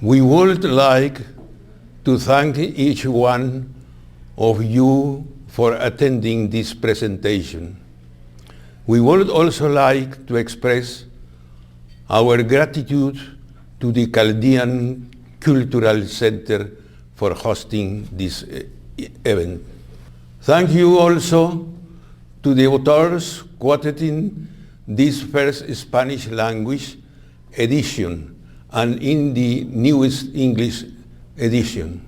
We would like to thank each one of you for attending this presentation. We would also like to express our gratitude to the Chaldean Cultural Center for hosting this event. Thank you also to the authors quoted in this first Spanish language edition and in the newest English edition.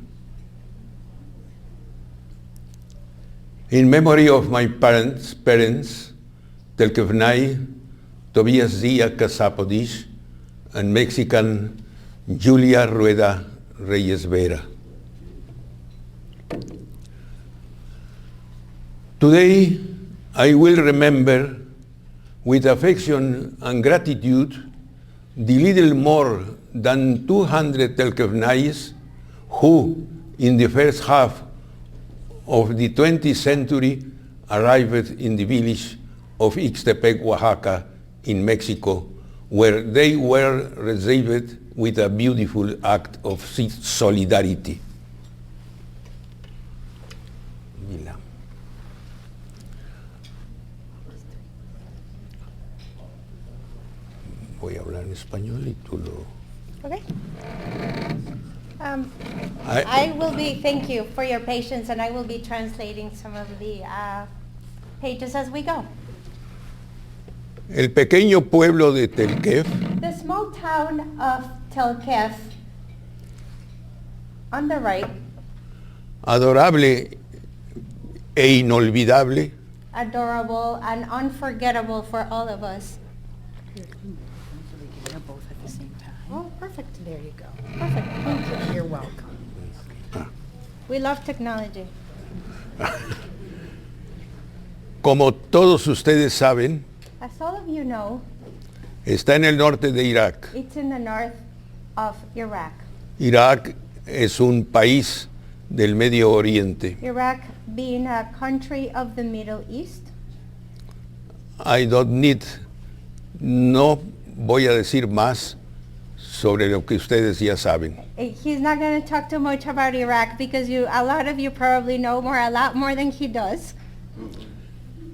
In memory of my parents, Telkef Tobias Díaz Kassab Odish, and Mexican Julia Rueda Reyes Vera. Today, I will remember with affection and gratitude the little more than 200 Telkefnais who, in the first half of the 20th century, arrived in the village of Ixtepec, Oaxaca, in Mexico, where they were received with a beautiful act of solidarity. Voy a hablar en español y tú lo... Okay. I will be, thank you for your patience, and I will be translating some of the pages as we go. El pequeño pueblo de Telkef, The small town of Telkef, on the right, adorable e inolvidable, adorable and unforgettable for all of us. Both at the same time. Oh, perfect. There you go. Perfect. Thank you. You're welcome. We love technology. como todos ustedes saben, As all of you know, está en el norte de Irak. it's in the north of Iraq. Irak es un país del Medio Oriente. Iraq being a country of the Middle East. No voy a decir más sobre lo que ustedes ya saben. He's not going to talk too much about Iraq because a lot of you probably know a lot more than he does.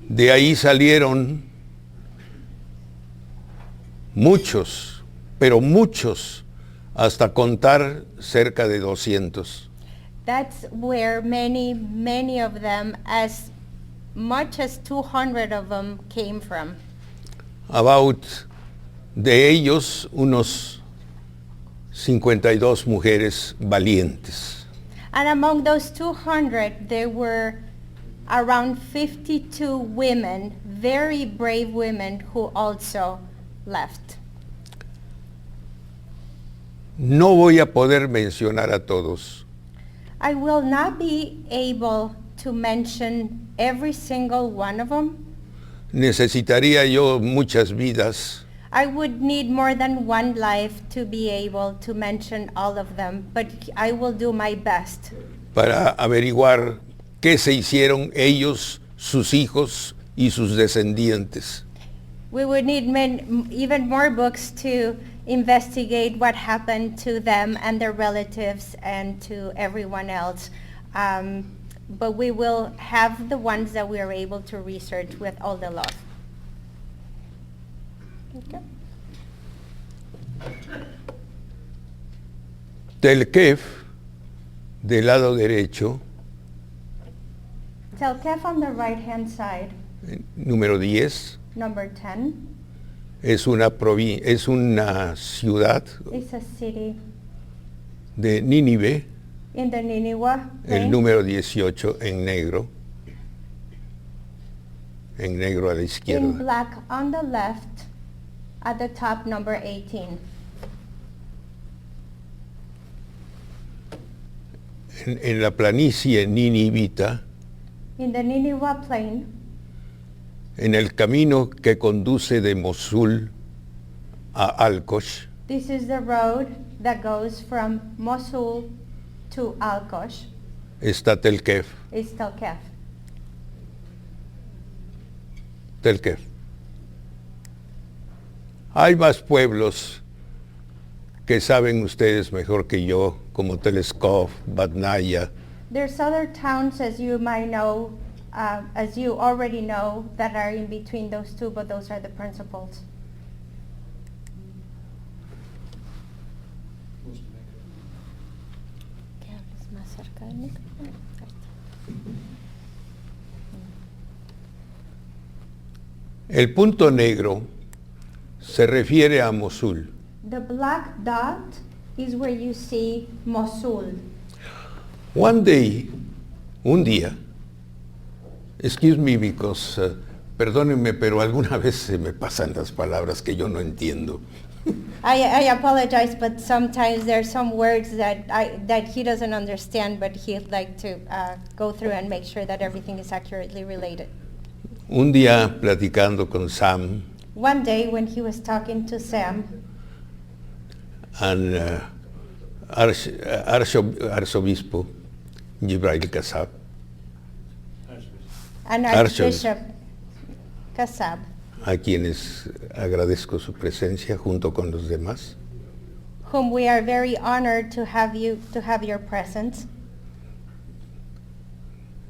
De ahí salieron muchos, pero muchos, hasta contar cerca de 200. That's where many of them, as much as 200 of them, came from. About de ellos unos 52 mujeres valientes. And among those 200, there were around 52 women, very brave women, who also left. No voy a poder mencionar a todos, I will not be able to mention every single one of them. necesitaría yo muchas vidas I would need more than one life to be able to mention all of them, but I will do my best. para averiguar qué se hicieron ellos, sus hijos y sus descendientes. We would need even more books to investigate what happened to them and their relatives and to everyone else. But we will have the ones that we are able to research with all the love. Okay. Telkef, del lado derecho, Telkef on the right-hand side, número 10, number 10, es una ciudad is a city de Nínive, in the Nineveh el plain. número 18 en negro a la In izquierda. black on the left, at the top, number 18. En la planicie ninivita, In the Nineveh plain, en el camino que conduce de Mosul a Alkosh, this is the road that goes from Mosul to Alkosh, está Telkef. is Telkef. Hay más pueblos que saben ustedes mejor que yo, como Teleskov, Batnaya, There's other towns, as you might know, as you already know, that are in between those two, but those are the principals. ¿Qué hables más cerca del micrófono? El punto negro se refiere a Mosul. The black dot is where you see Mosul. One day, un día, excuse me because, perdónenme, pero alguna vez se me pasan las palabras que yo no entiendo. I apologize, but sometimes there are some words that he doesn't understand, but he'd like to go through and make sure that everything is accurately related. Un día platicando con Sam One day when he was talking to Sam, and Arzobispo Jibril Kassab, and Archbishop Kassab, a quienes agradezco su presencia junto con los demás, whom we are very honored to have your presence,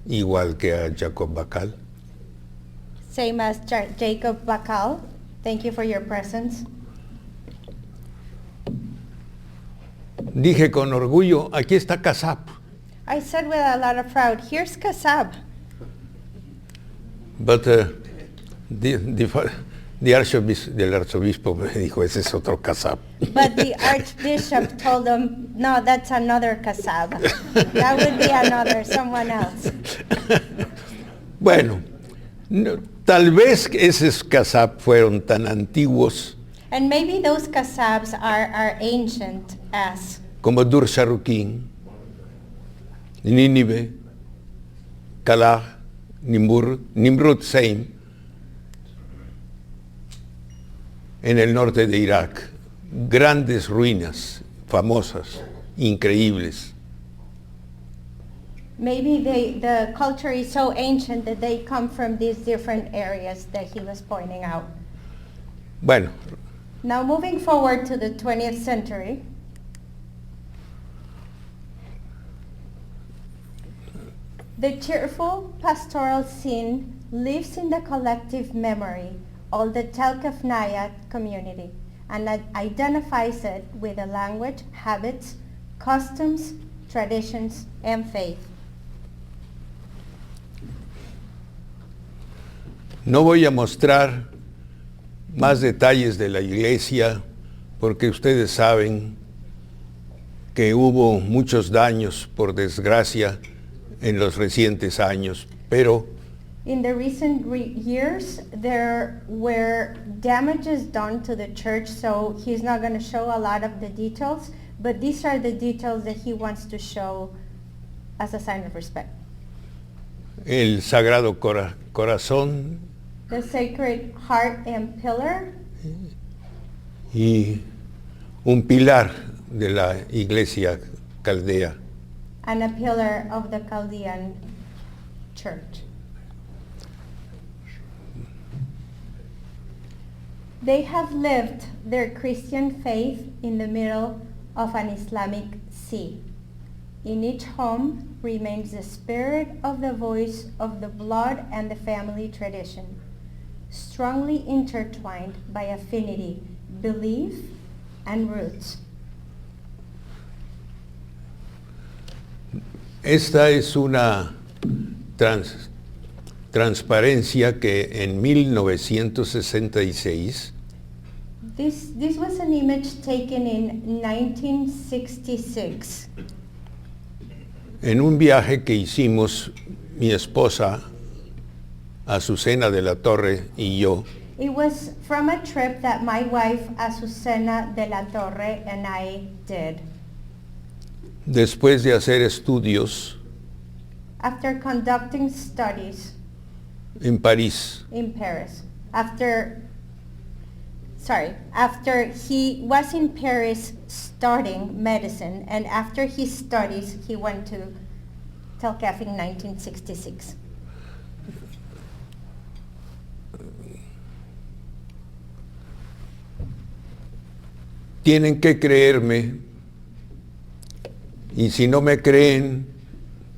igual que a Jacob Bacal, same as Jacob Bacal. Thank you for your presence. dije con orgullo, aquí está Kassab. I said with a lot of pride, here's Kassab. But the arzobispo me dijo, ese es otro Kassab. But the Archbishop told him, no, that's another Kassab. That would be another, someone else. Bueno, tal vez esos Kassab fueron tan antiguos And maybe those Kassabs are ancient as como Dur-Sharukin, Nínive, Calah, Nimrud Seim, en el norte de Irak. Grandes ruinas, famosas, increíbles. maybe the culture is so ancient that they come from these different areas that he was pointing out. Bueno, Now moving forward to the 20th century, the cheerful pastoral scene lives in the collective memory of the Telkef Nayat community and identifies it with the language, habits, customs, traditions, and faith. no voy a mostrar más detalles de la iglesia porque ustedes saben que hubo muchos daños, por desgracia, en los recientes años, pero In the recent years, there were damages done to the church, so he's not going to show a lot of the details, but these are the details that he wants to show as a sign of respect. el Sagrado Corazón The Sacred Heart and Pillar y un pilar de la iglesia caldea. and a pillar of the Chaldean church. They have lived their Christian faith in the middle of an Islamic sea. In each home remains the spirit of the voice of the blood and the family tradition, strongly intertwined by affinity, belief, and roots. Esta es una transparencia que en 1966 This was an image taken in 1966 en un viaje que hicimos mi esposa, Azucena de la Torre y yo, It was from a trip that my wife, Azucena de la Torre, and I did. después de hacer estudios After conducting studies en París. in Paris. After he was in Paris studying medicine, and after his studies, he went to Telkef in 1966. Tienen que creerme, y si no me creen,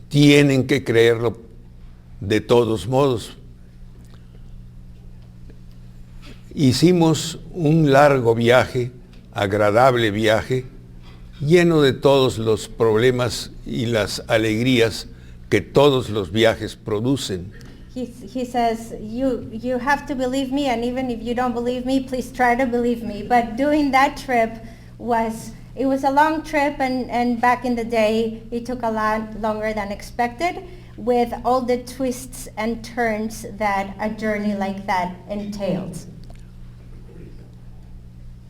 tienen que creerlo de todos modos. Hicimos un largo viaje, agradable viaje, lleno de todos los problemas y las alegrías que todos los viajes producen. He says, you have to believe me, and even if you don't believe me, please try to believe me. But doing that trip was a long trip, and back in the day, it took a lot longer than expected, with all the twists and turns that a journey like that entails.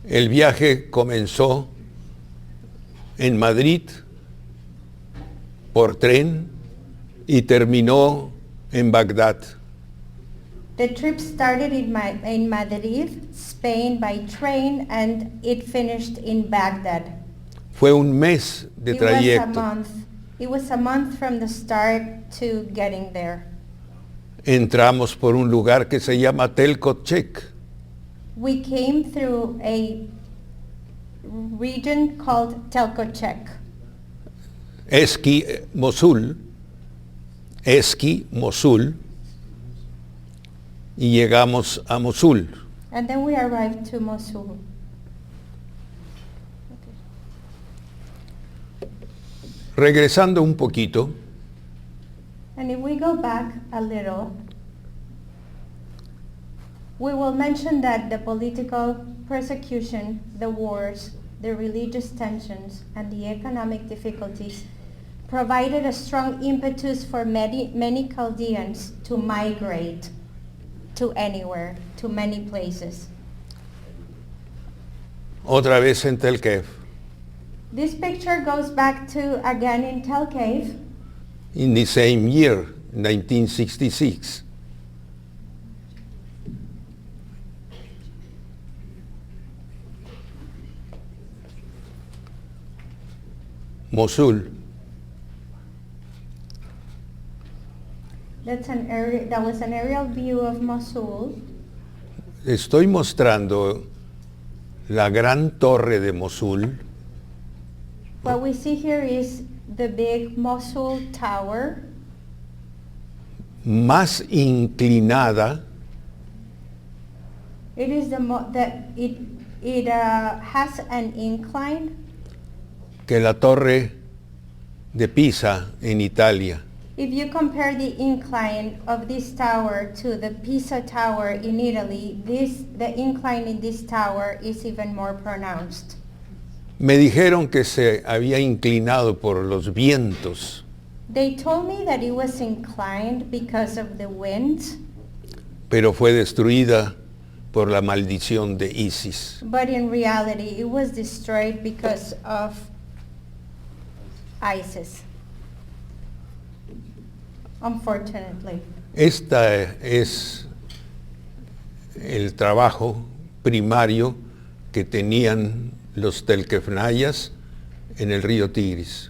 El viaje comenzó en Madrid por tren y terminó en Bagdad. The trip started in Madrid, Spain by train, and it finished in Baghdad. Fue un mes de trayecto. It was a month from the start to getting there. Entramos por un lugar que se llama Telkef. We came through a region called Telkef. Mosul, y llegamos a Mosul. And then we arrived to Mosul. Regresando un poquito, and if we go back a little, we will mention that the political persecution, the wars, the religious tensions, and the economic difficulties provided a strong impetus for many Chaldeans to migrate to anywhere, to many places. Otra vez en Telkef. This picture goes back to, again, in Telkef. In the same year, 1966. Mosul. That was an aerial view of Mosul. Estoy mostrando la gran torre de Mosul. What we see here is the big Mosul Tower. Más inclinada. It is it has an incline. Que la torre de Pisa en Italia. If you compare the incline of this tower to the Pisa Tower in Italy, the incline in this tower is even more pronounced. Me dijeron que se había inclinado por los vientos. They told me that it was inclined because of the winds. Pero fue destruida por la maldición de Isis. But in reality, it was destroyed because of ISIS. Unfortunately. Este es el trabajo primario que tenían los telquefnayas en el río Tigris.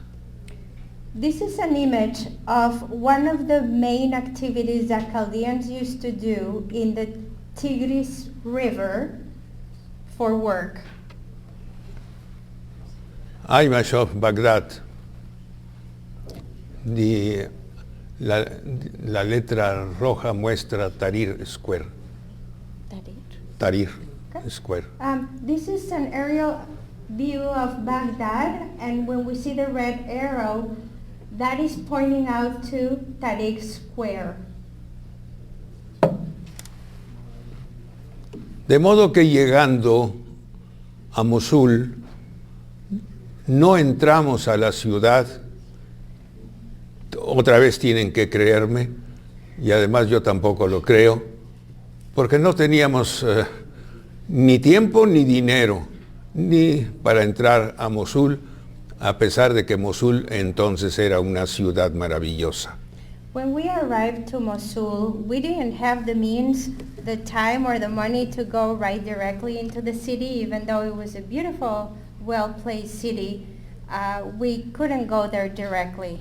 This is an image of one of the main activities that Chaldeans used to do in the Tigris River for work. Image of Baghdad. La letra roja muestra Tahrir Square. Tahrir Okay. Square. This is an aerial view of Baghdad, and when we see the red arrow, that is pointing out to Tahrir Square. De modo que llegando a Mosul, no entramos a la ciudad. Otra vez tienen que creerme, y además yo tampoco lo creo, porque no teníamos ni tiempo ni dinero ni para entrar a Mosul, a pesar de que Mosul entonces era una ciudad maravillosa. When we arrived to Mosul, we didn't have the means, the time, or the money to go right directly into the city, even though it was a beautiful, well-placed city. We couldn't go there directly.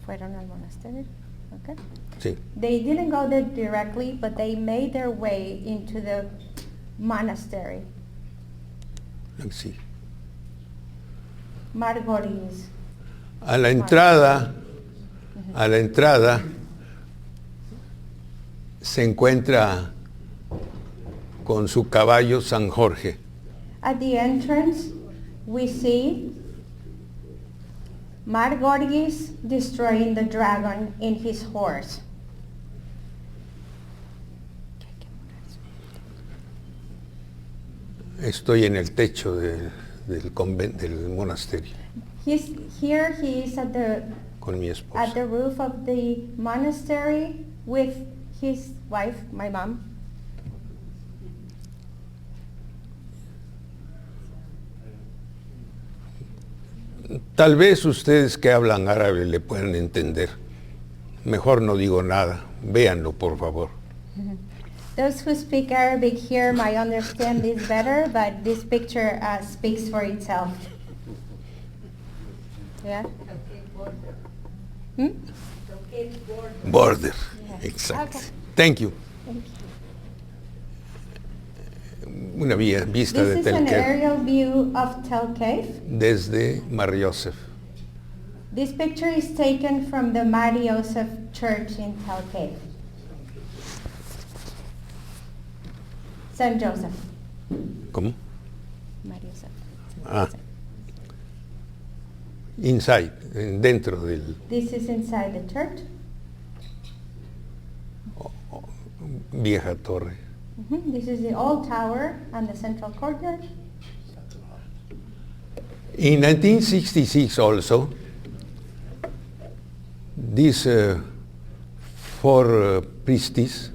Fueron al monasterio. Okay. Sí. They didn't go there directly, but they made their way into the monastery. Sí. Margori's. A la entrada se encuentra con su caballo San Jorge. At the entrance, we see Margori's destroying the dragon in his horse. Estoy en el techo del monasterio He is at con mi esposa. the roof of the monastery with his wife, my mom. Tal vez ustedes que hablan árabe le puedan entender. Mejor no digo nada. Véanlo, por favor. Those who speak Arabic here might understand this better, but this picture speaks for itself. Yeah? Hmm? Border. Yeah. Exacto. Okay. Thank you. Thank you. Una vista de This is an Telkef aerial view of Telkef. desde Mar Yosef. This picture is taken from the Mar Yosef Church in Telkef. St. Joseph. ¿Cómo? Mar Yosef. Ah. Inside, dentro del This is inside the church. vieja torre. This is the old tower and the central courtyard. In 1966 also, these four priestes,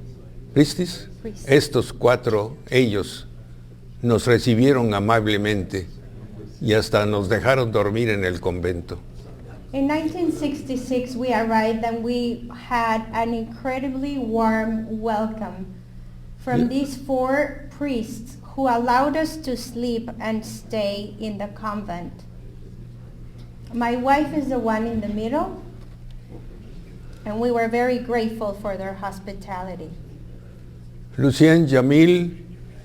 Priests. estos cuatro, ellos nos recibieron amablemente y hasta nos dejaron dormir en el convento. In 1966, we arrived and we had an incredibly warm welcome from these four priests who allowed us to sleep and stay in the convent. My wife is the one in the middle, and we were very grateful for their hospitality. Lucien Jamil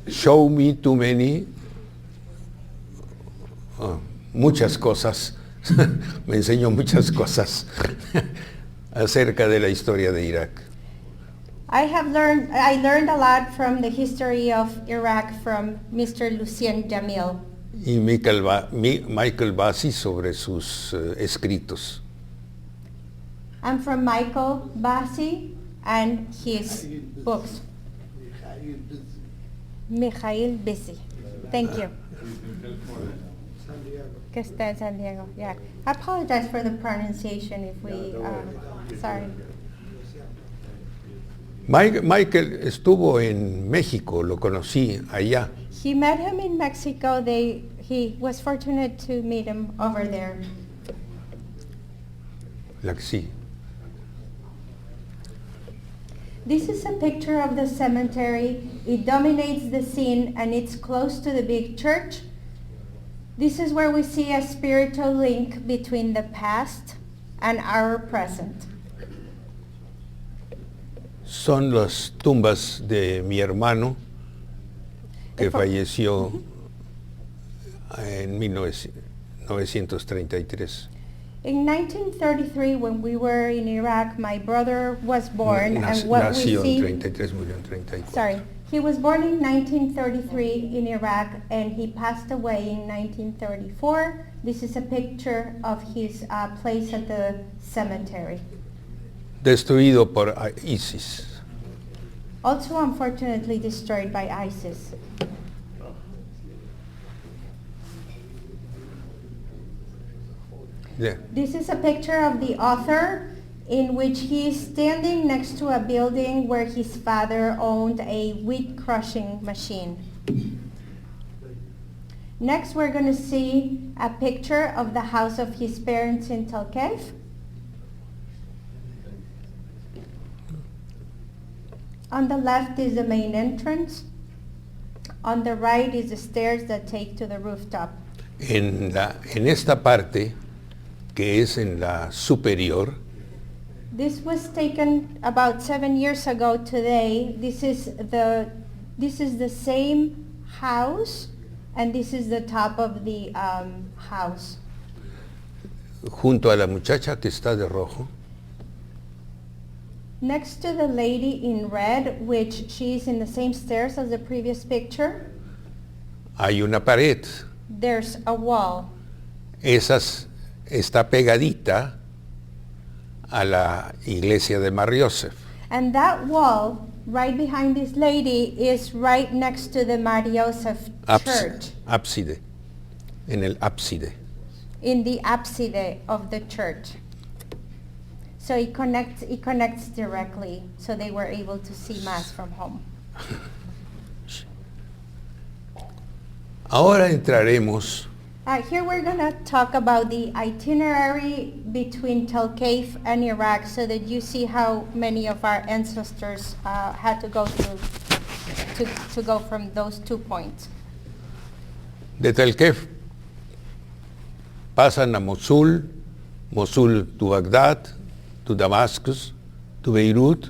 showed me too many, muchas cosas, me enseñó muchas cosas acerca de la historia de Irak. I learned a lot from the history of Iraq from Mr. Lucien Jamil Y Michael Bassi sobre sus escritos. and from Michael Bassi and his books. Mikhail Bisi. Thank you. Que está en San Diego. Yeah. I apologize for the pronunciation if we, sorry. Michael estuvo en México, lo conocí allá. He met him in Mexico. He was fortunate to meet him over there. Sí. This is a picture of the cemetery. It dominates the scene and it's close to the big church. This is where we see a spiritual link between the past and our present. Son las tumbas de mi hermano que falleció en 1933. In 1933, when we were in Iraq, my brother was born, and what we Nació see. en 33, murió en 34. Sorry, he was born in 1933 in Iraq, and he passed away in 1934. This is a picture of his place at the cemetery. Destruido por ISIS. Also, unfortunately, destroyed by ISIS. Yeah. This is a picture of the author in which he is standing next to a building where his father owned a wheat crushing machine. Next, we're going to see a picture of the house of his parents in Telkef. On the left is the main entrance. On the right is the stairs that take to the rooftop. En esta parte, que es en la superior, This was taken about 7 years ago today. This is the same house, and this is the top of the house. Junto a la muchacha que está de rojo, Next to the lady in red, which she's in the same stairs as the previous picture, hay una pared. there's a wall. Está pegadita a la iglesia de Mar Yosef. And that wall right behind this lady is right next to the Mar Yosef church, Ábside. En el ábside. in the ábside of the church. So it connects directly, so they were able to see Mass from home. Ahora entraremos Here we're going to talk about the itinerary between Telkef and Iraq, so that you see how many of our ancestors had to go through to go from those 2 points. de Telkef. Pasan a Mosul, Mosul to Bagdad, to Damascus, to Beirut,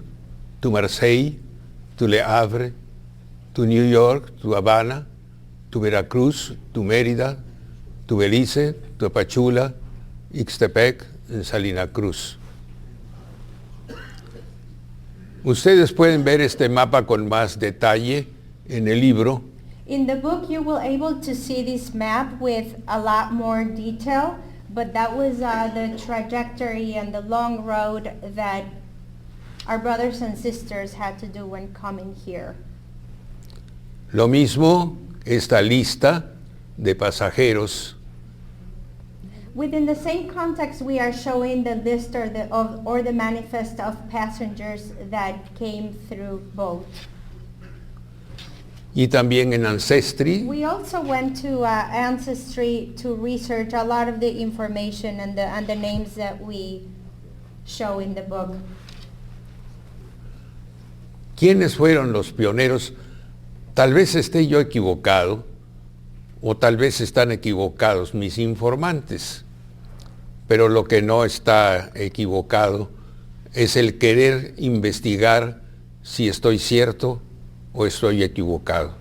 to Marseille, to Le Havre, to New York, to Havana, to Veracruz, to Mérida, to Belice, to Pachula, Ixtepec, en Salina Cruz. Ustedes pueden ver este mapa con más detalle en el libro. In the book, you will able to see this map with a lot more detail, but that was the trajectory and the long road that our brothers and sisters had to do when coming here. Lo mismo esta lista de pasajeros Within the same context, we are showing the list or the manifest of passengers that came through boat. y también en Ancestry. We also went to Ancestry to research a lot of the information and the names that we show in the book. ¿Quiénes fueron los pioneros? Tal vez esté yo equivocado, o tal vez están equivocados mis informantes, pero lo que no está equivocado es el querer investigar si estoy cierto o estoy equivocado.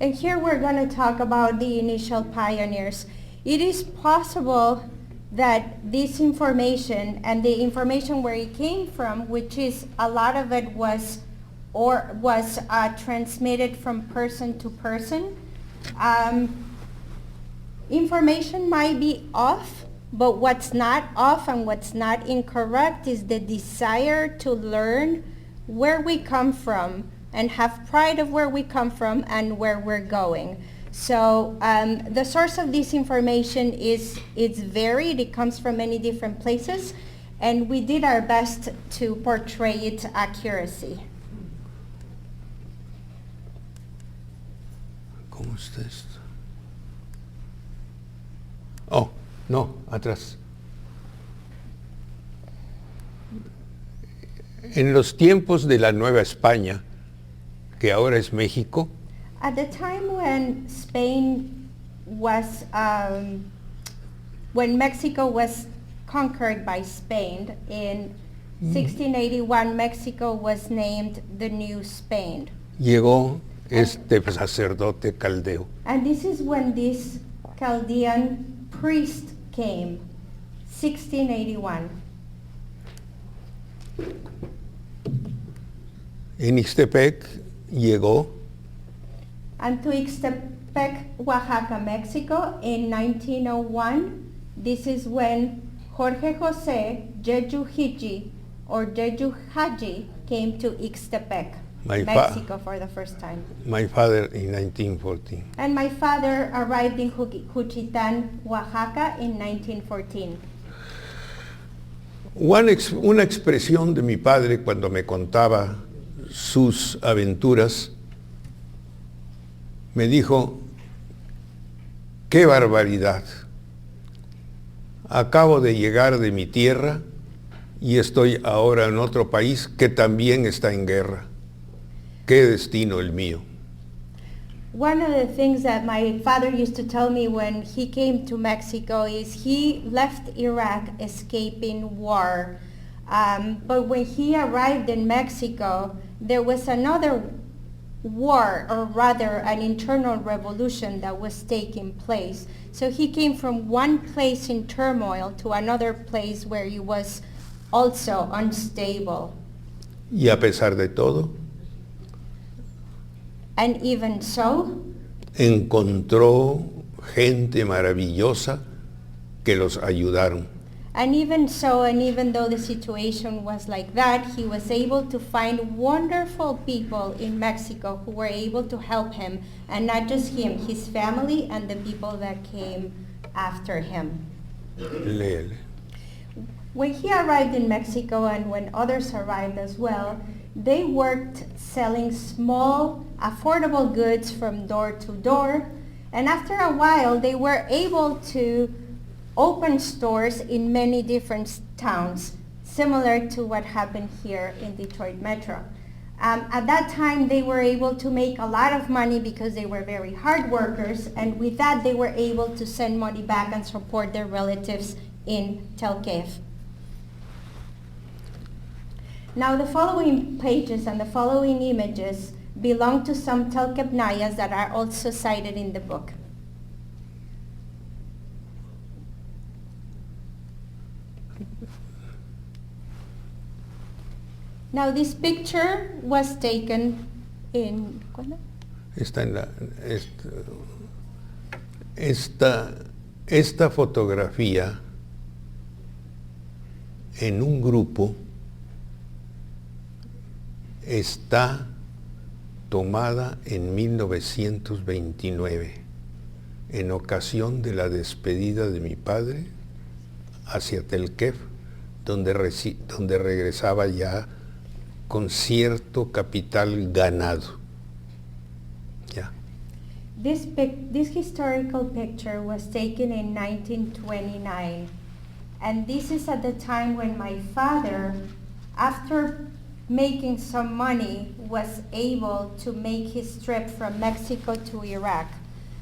And here we're going to talk about the initial pioneers. It is possible that this information and the information where it came from, which is a lot of it was transmitted from person to person. Information might be off, but what's not off and what's not incorrect is the desire to learn where we come from and have pride of where we come from and where we're going. So the source of this information it's varied. It comes from many different places, and we did our best to portray its accuracy. ¿Cómo está esto? Oh, no, atrás. En los tiempos de la Nueva España, que ahora es México, At the time when Spain was, when Mexico was conquered by Spain in 1681, Mexico was named the New Spain. llegó este sacerdote caldeo. And this is when this Chaldean priest came, 1681. En Ixtepec llegó And to Ixtepec, Oaxaca, Mexico in 1901. This is when Jorge Jose Jeju Hiji or Jeju Haji came to Ixtepec, Mexico for the first time. My father in 1914. And my father arrived in Juchitán, Oaxaca in 1914. Una expresión de mi padre cuando me contaba sus aventuras, me dijo, ¡qué barbaridad! Acabo de llegar de mi tierra y estoy ahora en otro país que también está en guerra. ¡Qué destino el mío! One of the things that my father used to tell me when he came to Mexico is he left Iraq escaping war. But when he arrived in Mexico, there was another war, or rather an internal revolution that was taking place. So he came from one place in turmoil to another place where he was also unstable. Y a pesar de todo, And even so, encontró gente maravillosa que los ayudaron. and even so, and even though the situation was like that, he was able to find wonderful people in Mexico who were able to help him, and not just him, his family and the people that came after him. Léele. When he arrived in Mexico and when others arrived as well, they worked selling small, affordable goods from door to door, and after a while they were able to open stores in many different towns, similar to what happened here in Detroit Metro. At that time, they were able to make a lot of money because they were very hard workers, and with that, they were able to send money back and support their relatives in Telkef. Now, the following pages and the following images belong to some Telkef Nayas that are also cited in the book. Now, this picture was taken in... Está en la, esta fotografía en un grupo está tomada en 1929, en ocasión de la despedida de mi padre hacia Telkef, donde regresaba ya con cierto capital ganado. Yeah. This historical picture was taken in 1929, and this is at the time when my father, after making some money, was able to make his trip from Mexico to Iraq.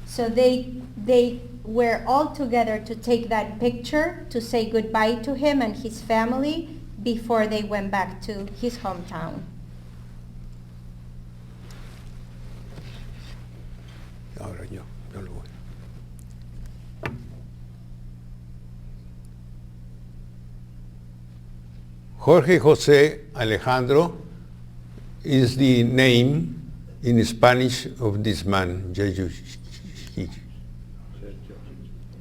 So they were all together to take that picture, to say goodbye to him and his family before they went back to his hometown. Ahora yo lo voy. Jorge José Alejandro is the name in Spanish of this man,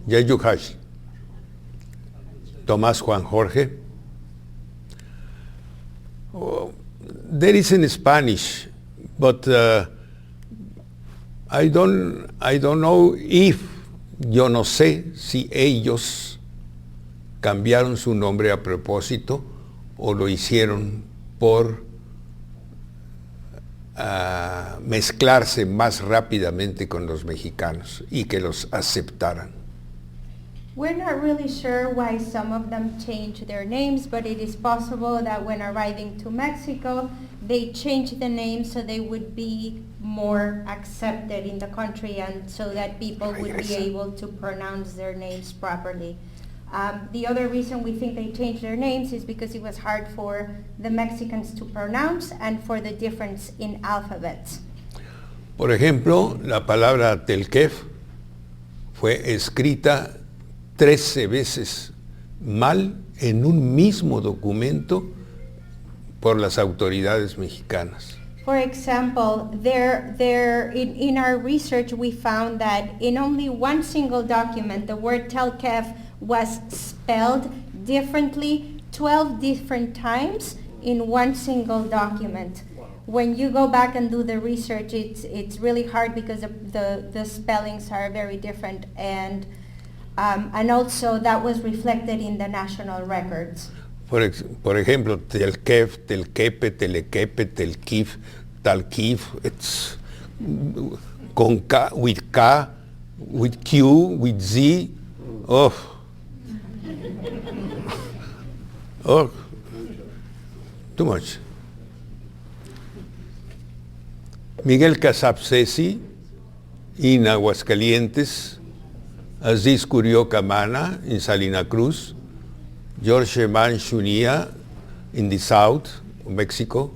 Yayukash. Tomás Juan Jorge. Oh, there is in Spanish, but I don't know if, yo no sé si ellos cambiaron su nombre a propósito o lo hicieron por mezclarse más rápidamente con los mexicanos y que los aceptaran. We're not really sure why some of them changed their names, but it is possible that when arriving to Mexico, they changed the name so they would be more accepted in the country and so that people would be able to pronounce their names properly. The other reason we think they changed their names is because it was hard for the Mexicans to pronounce and for the difference in alphabets. Por ejemplo, la palabra Telkef fue escrita 13 veces mal en un mismo documento por las autoridades mexicanas. For example, in our research we found that in only one single document the word Telkef was spelled differently 12 different times in one single document. When you go back and do the research, it's really hard because the spellings are very different, and also that was reflected in the national records. Por ejemplo, Telkef, Telkepe, Telekepe, Telkif, Talkif, it's con K, with Q, with Z. Oh, too much. Miguel Kassab in Aguascalientes, Curioca in Salina Cruz, George Man Shunia in the south of Mexico.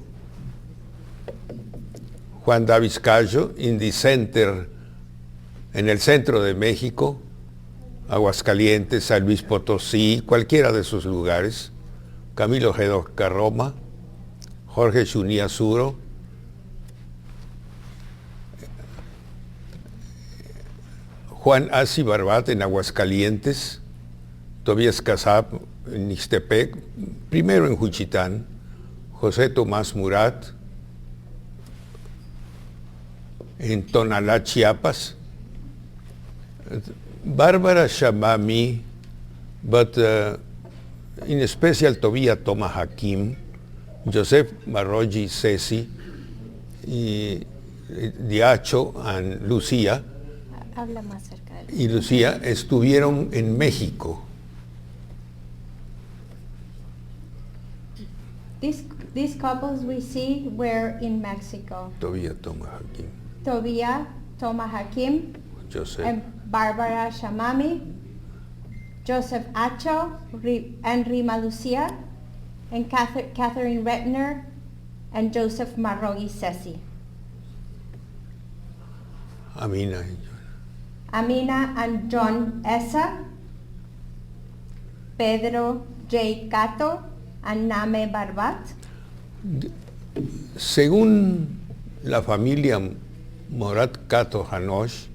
Juan Davis Cayo in the center, en el centro de México, Aguascalientes, San Luis Potosí, cualquiera de esos lugares. Camilo G. Roma, Jorge Shunia Suro, Juan Asi Barbat en Aguascalientes, Ulises Casab en Ixtepec, primero en Juchitán, José Tomás Murat en Tonalá, Chiapas, Bárbara Shamami, but in special Tobía Toma Hakim, Joseph Marrogi Ceci, y Diacho and Lucía, Habla más cerca de y Lucía estuvieron en México. These couples we see were in Mexico. Tobía Toma Hakim, Tobia Toma Hakim Joseph. and Barbara Shamami, Joseph Acho and Rima Lucia, and Catherine Retner and Joseph Marrogi Ceci. Amina. Amina and John Essa, Pedro J. Cato and Name Barbat. Según la familia Murat Cato Janosh,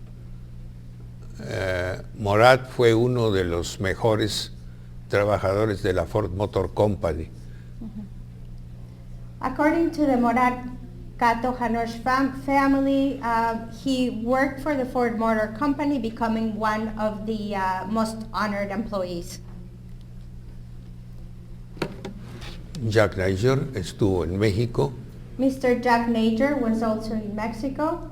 Murat fue uno de los mejores trabajadores de la Ford Motor Company. According to the Murat Cato Janosh family, he worked for the Ford Motor Company, becoming one of the most honored employees. Jack Najor estuvo en México. Mr. Jack Najor was also in Mexico.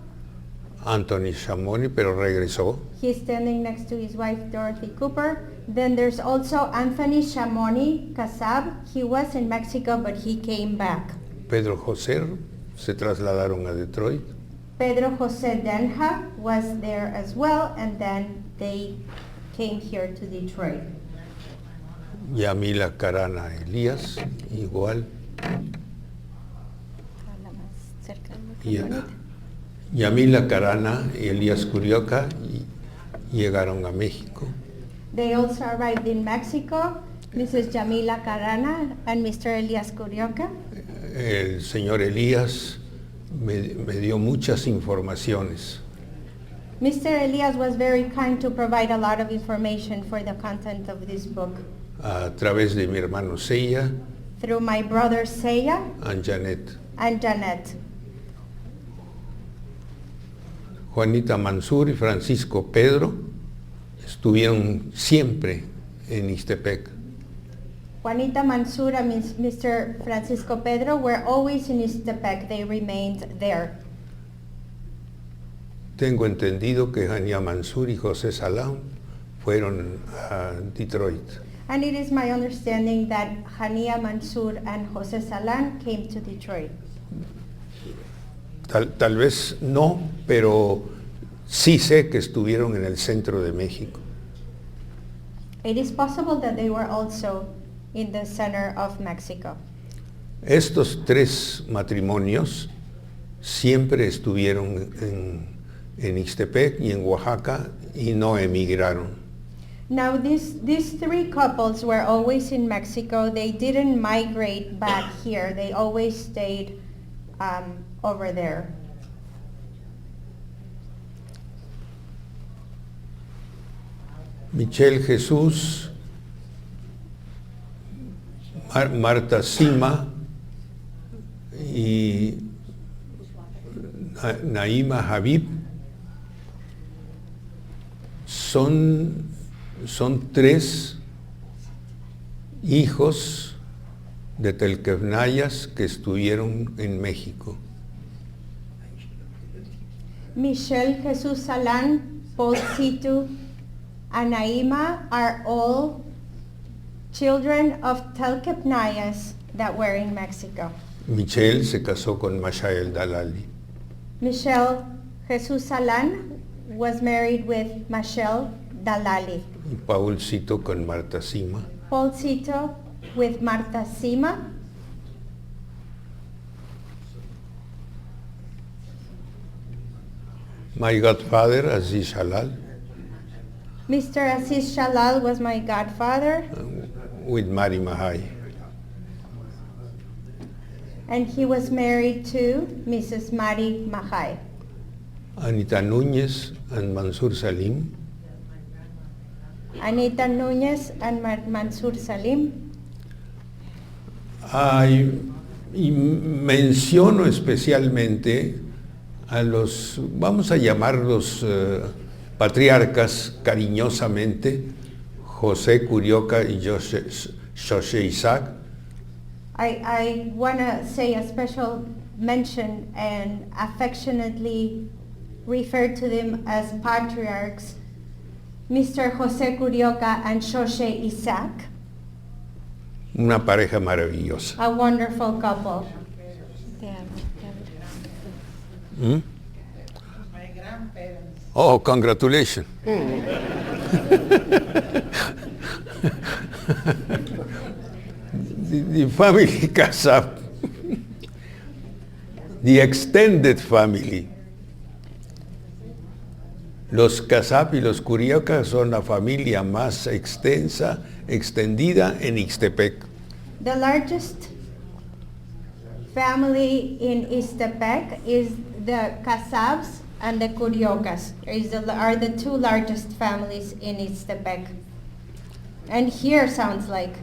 Anthony Shamoni, pero regresó. He's standing next to his wife, Dorothy Cooper. Then there's also Anthony Shamoni Kassab. He was in Mexico, but he came back. Pedro José se trasladaron a Detroit. Pedro José Denha was there as well, and then they came here to Detroit. Yamila Carana Elías, igual. Yamila Carana y Elías Curioca llegaron a México. They also arrived in Mexico, Mrs. Yamila Carana and Mr. Elias Curioca. El señor Elías me dio muchas informaciones. Mr. Elias was very kind to provide a lot of information for the content of this book. A través de mi hermano Seiya Through my brother Seiya and Janet. and Janet. Juanita Mansur y Francisco Pedro estuvieron siempre en Ixtepec. Juanita Mansur and Mr. Francisco Pedro were always in Ixtepec. They remained there. Tengo entendido que Jania Mansur y José Salan fueron a Detroit. And it is my understanding that Hania Mansur and Jose Salan came to Detroit. Tal vez no, pero sí sé que estuvieron en el centro de México. It is possible that they were also in the center of Mexico. Estos tres matrimonios siempre estuvieron en Ixtepec y en Oaxaca y no emigraron. Now these three couples were always in Mexico. They didn't migrate back here. They always stayed over there. Michelle Jesús, Marta Sima y Naima Habib son tres hijos de telquefnayas que estuvieron en México. Michelle Jesus Salan, Paul Situ, and Naima are all children of telquefnayas that were in Mexico. Michelle se casó con Majay el Dalali. Michelle Jesus Salan was married with Michelle Dalali. Y Paul Cito con Marta Sima. Paul Cito with Marta Sima. My godfather, Aziz Shallal, Mr. Aziz Shallal was my godfather, with Mari Majay. and he was married to Mrs. Mari Majay. Anita Núñez and Mansur Salim, Anita Núñez and Mansur Salim. Y menciono especialmente a los, vamos a llamarlos patriarcas cariñosamente, José Curioca y José Isaac. I want to say a special mention and affectionately refer to them as patriarchs, Mr. José Curioca and José Isaac. Una pareja maravillosa. A wonderful couple. ¿Mm? Oh, congratulations. The family Kassab, the extended family. Los Kassab y los Curioca son la familia más extendida en Ixtepec. The largest family in Ixtepec is the Kassabs and the Curiocas. Are the two largest families in Ixtepec. And here sounds like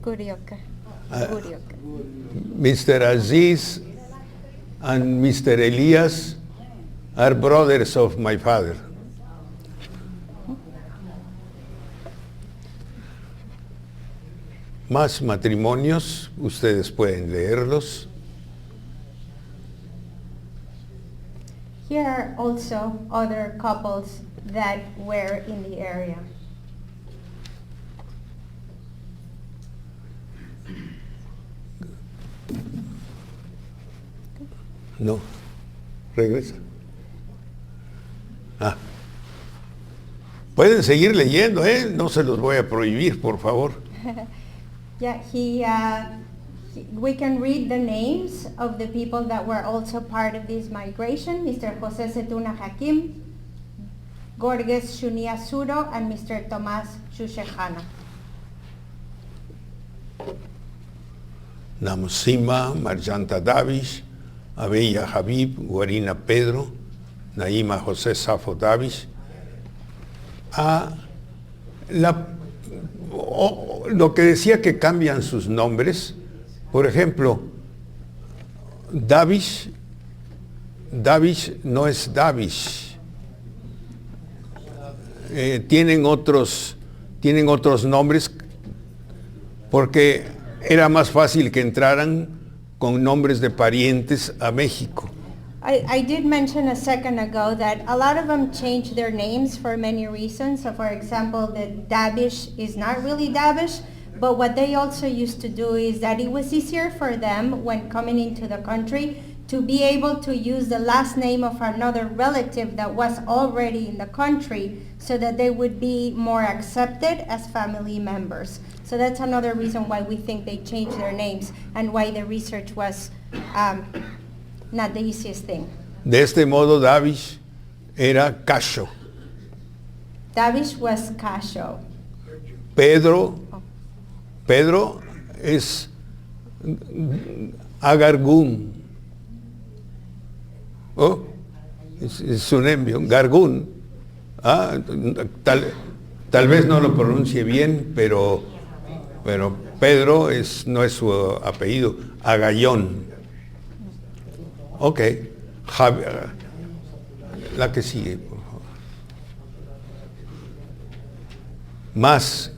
Curioca. Curioca. Mr. Aziz and Mr. Elias are brothers of my father. Más matrimonios, ustedes pueden leerlos. Here are also other couples that were in the area. No, regresa. Pueden seguir leyendo, no se los voy a prohibir, por favor. Yeah, we can read the names of the people that were also part of this migration: Mr. José Setuna Hakim, Gorges Shunia Suro, and Mr. Tomás Shushejana. Namusima, Marjanta Davish, Abella Habib, Guarina Pedro, Naima José Safo Davish. Lo que decía que cambian sus nombres, por ejemplo, Davish no es Davish. Tienen otros nombres porque era más fácil que entraran con nombres de parientes a México. I did mention a second ago that a lot of them changed their names for many reasons. So for example, the Dabish is not really Dabish, but what they also used to do is that it was easier for them when coming into the country to be able to use the last name of another relative that was already in the country so that they would be more accepted as family members. So that's another reason why we think they changed their names and why the research was not the easiest thing. De este modo, Davish era Cacho. Davish was Cato. Pedro es Agargún. Oh, es su nombre, Gargún. Tal vez no lo pronuncie bien, pero Pedro no es su apellido, Agallón. Ok, la que sigue, por favor. Más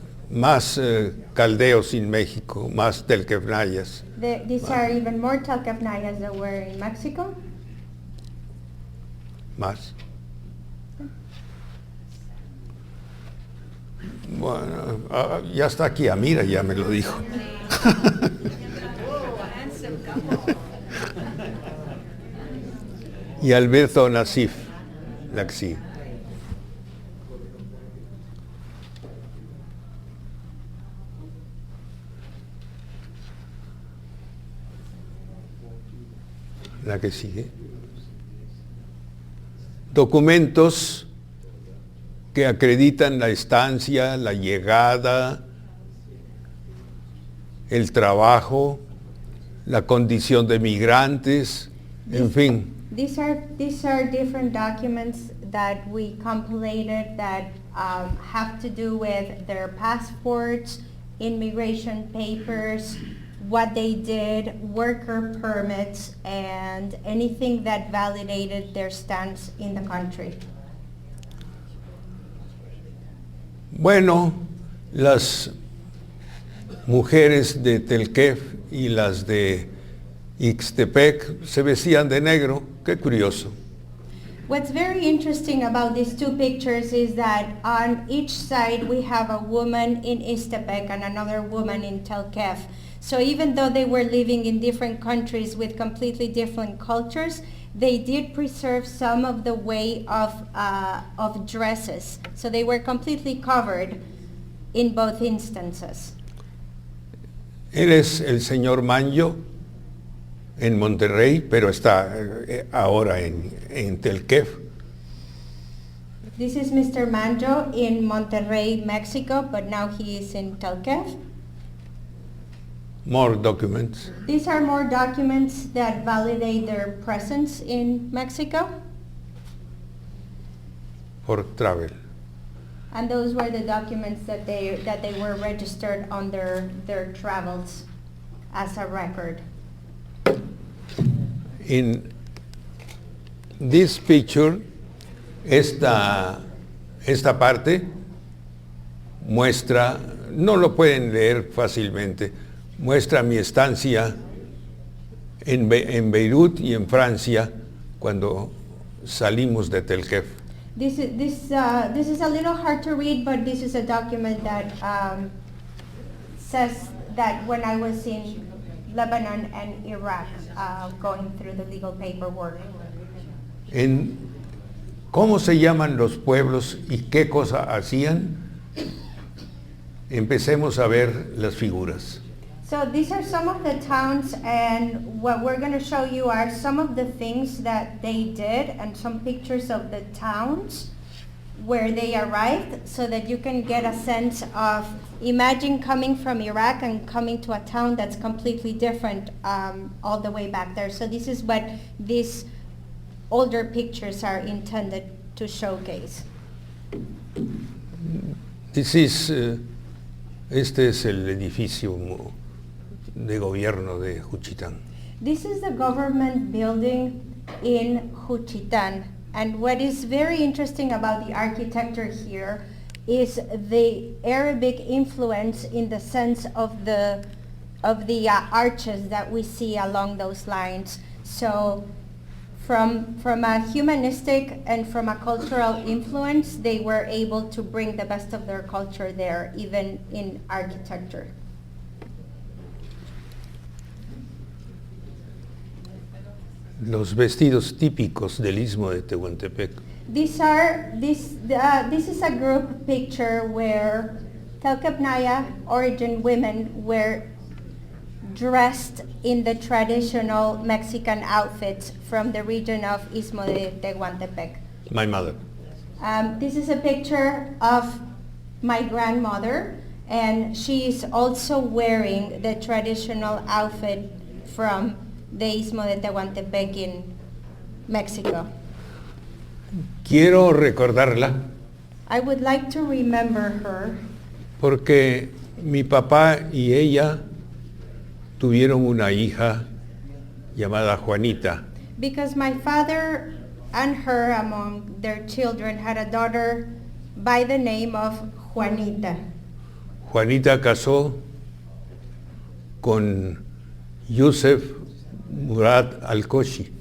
caldeos en México, más telquefnayas. These are even more Telkefnayas that were in Mexico. Más. Bueno, ya está aquí Amira, ya me lo dijo. Y Alberto Nasif, la que sigue. La que sigue. Documentos que acreditan la estancia, la llegada, el trabajo, la condición de migrantes, en fin. These are different documents that we compilated that have to do with their passports, immigration papers, what they did, worker permits, and anything that validated their stance in the country. Bueno, las mujeres de Telkef y las de Ixtepec se vestían de negro. Qué curioso. What's very interesting about these two pictures is that on each side we have a woman in Ixtepec and another woman in Telkef. So even though they were living in different countries with completely different cultures, they did preserve some of the way of dresses. So they were completely covered in both instances. Él es el señor Manyo en Monterrey, pero está ahora en Telkef. This is Mr. Manjo in Monterrey, Mexico, but now he is in Telkef. More documents. These are more documents that validate their presence in Mexico. For travel. And those were the documents that they were registered on their travels as a record. In this picture, esta parte muestra, no lo pueden leer fácilmente, muestra mi estancia en Beirut y en Francia cuando salimos de Telkef. This is a little hard to read, but this is a document that says that when I was in Lebanon and Iraq, going through the legal paperwork. ¿Cómo se llaman los pueblos y qué cosa hacían? Empecemos a ver las figuras. So these are some of the towns, and what we're going to show you are some of the things that they did and some pictures of the towns where they arrived, so that you can get a sense of, imagine coming from Iraq and coming to a town that's completely different all the way back there. So this is what these older pictures are intended to showcase. Este es el edificio de gobierno de Juchitán. This is the government building in Juchitán, and what is very interesting about the architecture here is the Arabic influence in the sense of the arches that we see along those lines. So from a humanistic and from a cultural influence, they were able to bring the best of their culture there, even in architecture. Los vestidos típicos del Istmo de Tehuantepec. This is a group picture where Telkef-Naya origin women were dressed in the traditional Mexican outfits from the region of Istmo de Tehuantepec. My mother. This is a picture of my grandmother, and she is also wearing the traditional outfit from the Istmo de Tehuantepec in Mexico. Quiero recordarla I would like to remember her porque mi papá y ella tuvieron una hija llamada Juanita. because my father and her, among their children, had a daughter by the name of Juanita. Juanita casó con Yusef Murat Al-Koshi.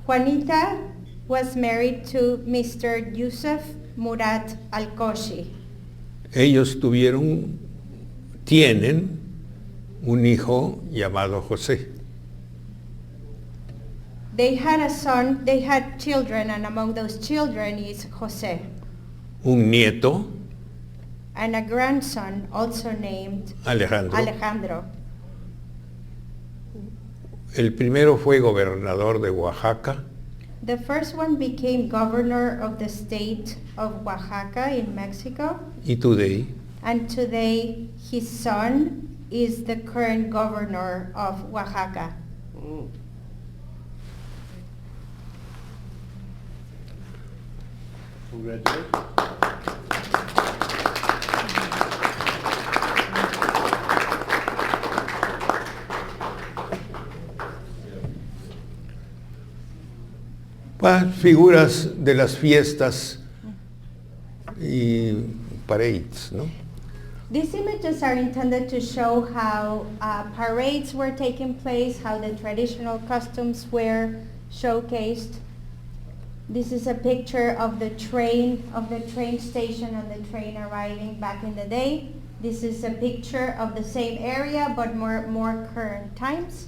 Juanita was married to Mr. Yusuf Murat Al-Koshi. Ellos tienen un hijo llamado José. They had children, and among those children is Jose, Un nieto, and a grandson also named Alejandro. Alejandro. El primero fue gobernador de Oaxaca. The first one became governor of the state of Oaxaca in Mexico, Y today, and today his son is the current governor of Oaxaca. Congratulations. figuras de las fiestas y parades, ¿no? These images are intended to show how parades were taking place, how the traditional costumes were showcased. This is a picture of the train station and the train arriving back in the day. This is a picture of the same area but more current times.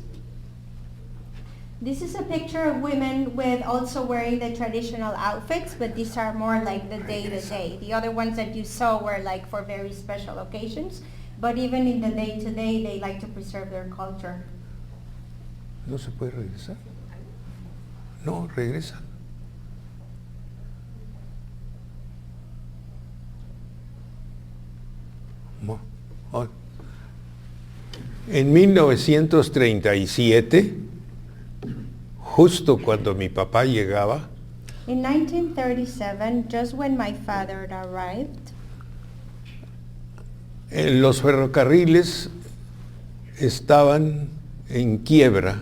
This is a picture of women with also wearing the traditional outfits, but these are more like the day-to-day. The other ones that you saw were like for very special occasions, but even in the day-to-day, they like to preserve their culture. ¿No se puede regresar? No, regresa. En 1937, justo cuando mi papá llegaba, In 1937, just when my father arrived, los ferrocarriles estaban en quiebra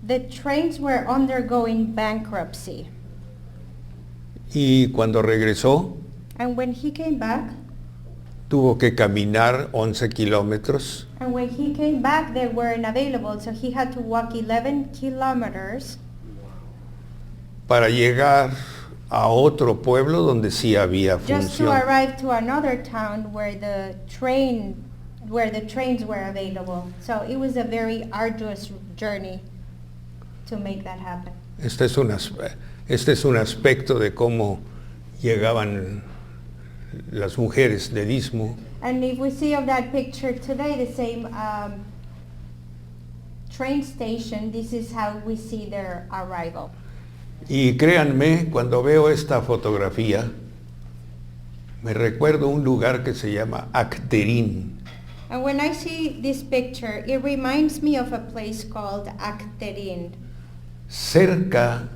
the trains were undergoing bankruptcy. y cuando regresó And when he came back, tuvo que caminar 11 kilómetros and when he came back, they weren't available, so he had to walk 11 kilometers para llegar a otro pueblo donde sí había just to función. arrive to another town where the trains were available. So it was a very arduous journey to make that happen. Este es un aspecto de cómo llegaban las mujeres del Istmo. And if we see of that picture today, the same train station, this is how we see their arrival. Y créanme, cuando veo esta fotografía, me recuerdo un lugar que se llama Acterín. And when I see this picture, it reminds me of a place called Acterín, Cerca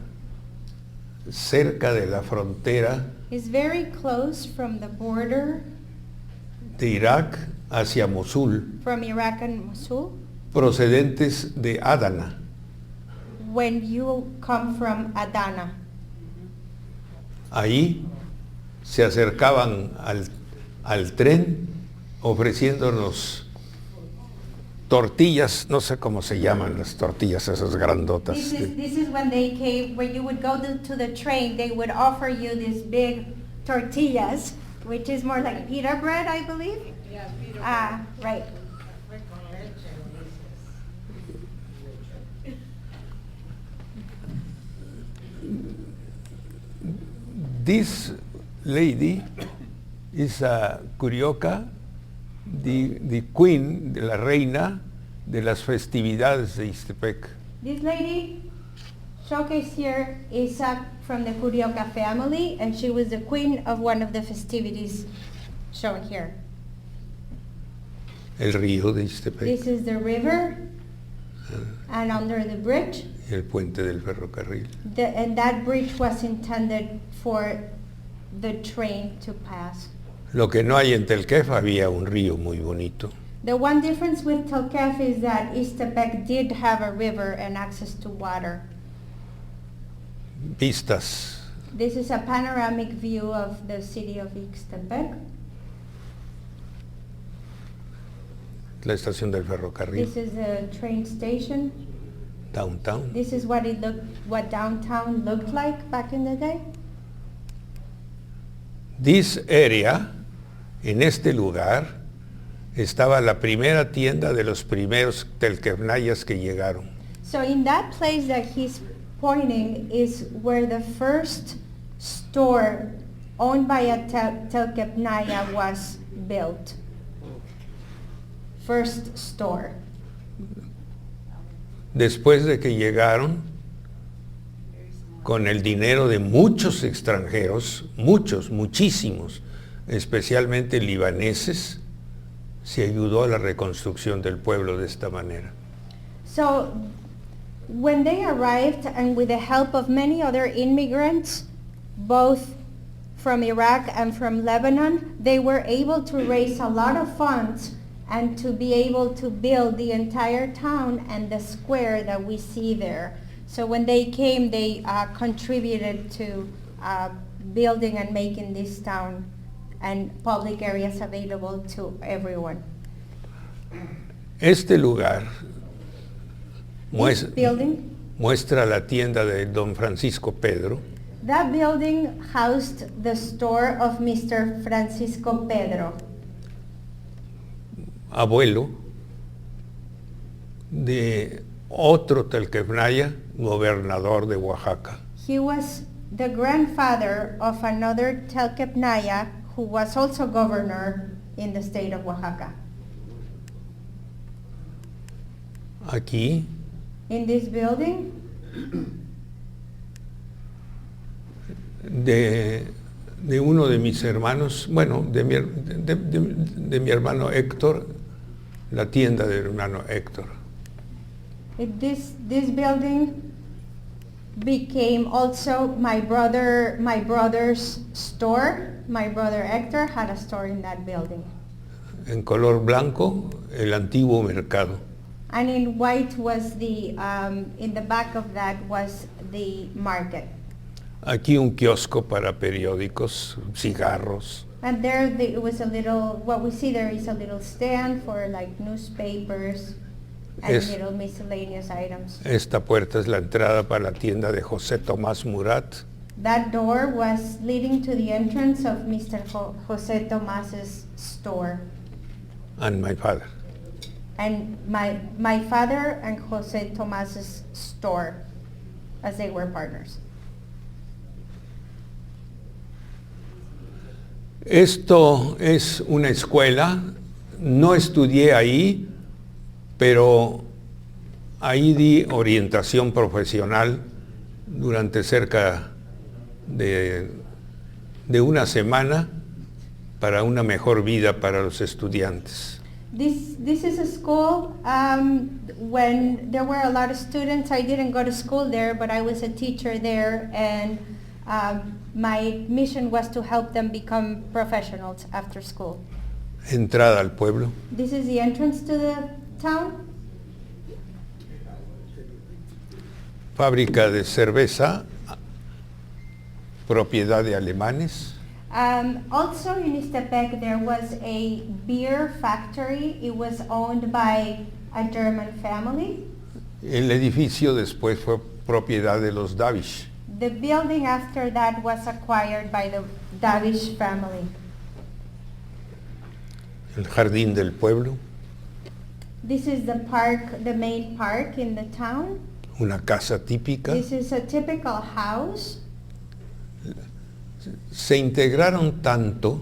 de la frontera It's very close from the border de Irak hacia Mosul, from Iraq and Mosul. procedentes de Adana. When you come from Adana, Ahí se acercaban al tren ofreciéndonos tortillas, no sé cómo se llaman las tortillas esas grandotas. this is when they came, when you would go to the train, they would offer you these big tortillas, which is more like pita bread, I believe. Yeah, pita Ah, right. This lady is a Curioca, the queen, de la reina de las festividades de Ixtepec. This lady showcased here is from the Curioca family, and she was the queen of one of the festivities shown here. El río de Ixtepec This is the river, and under the bridge, y el puente del ferrocarril. and that bridge was intended for the train to pass. Lo que no hay en Telkef, había un río muy bonito. The one difference with Telkef is that Ixtepec did have a river and access to water. Vistas. This is a panoramic view of the city of Ixtepec. La estación del ferrocarril, This is a train station. downtown. This is what downtown looked like back in the day. This area, en este lugar, estaba la primera tienda de los primeros telquefnayas que llegaron. So in that place that he's pointing is where the first store owned by a Telkefnaya was built. First store. después de que llegaron con el dinero de muchos extranjeros, muchos, muchísimos, especialmente libaneses, se ayudó a la reconstrucción del pueblo de esta manera. So when they arrived, and with the help of many other immigrants, both from Iraq and from Lebanon, they were able to raise a lot of funds and to be able to build the entire town and the square that we see there. So when they came, they contributed to building and making this town and public areas available to everyone. Este lugar This building, muestra la tienda de don Francisco Pedro, that building housed the store of Mr. Francisco Pedro, abuelo de otro Telkefnaya, gobernador de Oaxaca. He was the grandfather of another Telkef-Naya who was also governor in the state of Oaxaca. Aquí In this building, de uno de mis hermanos, bueno, de mi hermano Héctor, la tienda del hermano Héctor. this building became also my brother's store. My brother Hector had a store in that building. En color blanco, el antiguo mercado. And in white was in the back of that was the market. Aquí un kiosco para periódicos, cigarros. And there it was a little, what we see there is a little stand for like newspapers and little miscellaneous items. Esta puerta es la entrada para la tienda de José Tomás Murat. That door was leading to the entrance of Mr. José Tomás's store. And my father. And my father and José Tomás's store, as they were partners. Esto es una escuela, no estudié ahí, pero ahí di orientación profesional durante cerca de una semana para una mejor vida para los estudiantes. This is a school, when there were a lot of students. I didn't go to school there, but I was a teacher there, and my mission was to help them become professionals after school. Entrada al pueblo. This is the entrance to the town. Fábrica de cerveza, propiedad de alemanes. Also in Ixtepec there was a beer factory. It was owned by a German family. El edificio después fue propiedad de los Davish. The building after that was acquired by the Davish family. El jardín del pueblo. This is the park, the main park in the town. Una casa típica. This is a typical house. Se integraron tanto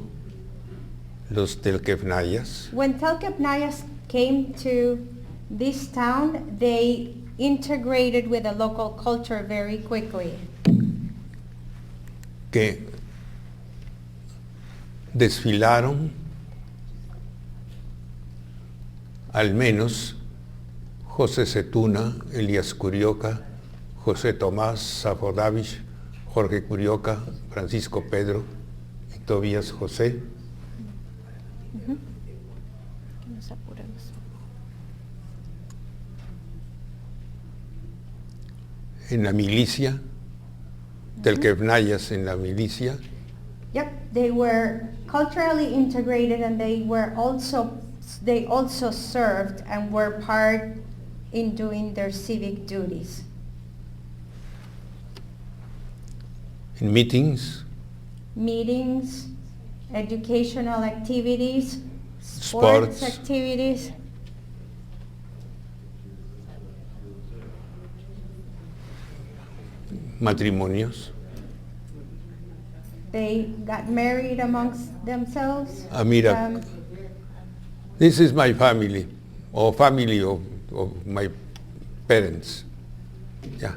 los Telkefnayas When Telkef-Nayas came to this town, they integrated with the local culture very quickly. que desfilaron al menos José Setuna, Elías Curioca, José Tomás, Safo Davish, Jorge Curioca, Francisco Pedro y Tobías José. Nos apuramos. En la milicia, Telkefnayas en la milicia, Yep, they were culturally integrated, and they also served and were part in doing their civic duties. en meetings, Educational activities, sports Sports. activities. matrimonios. They got married amongst themselves. Mira, this is my family, or family of my parents. Ya.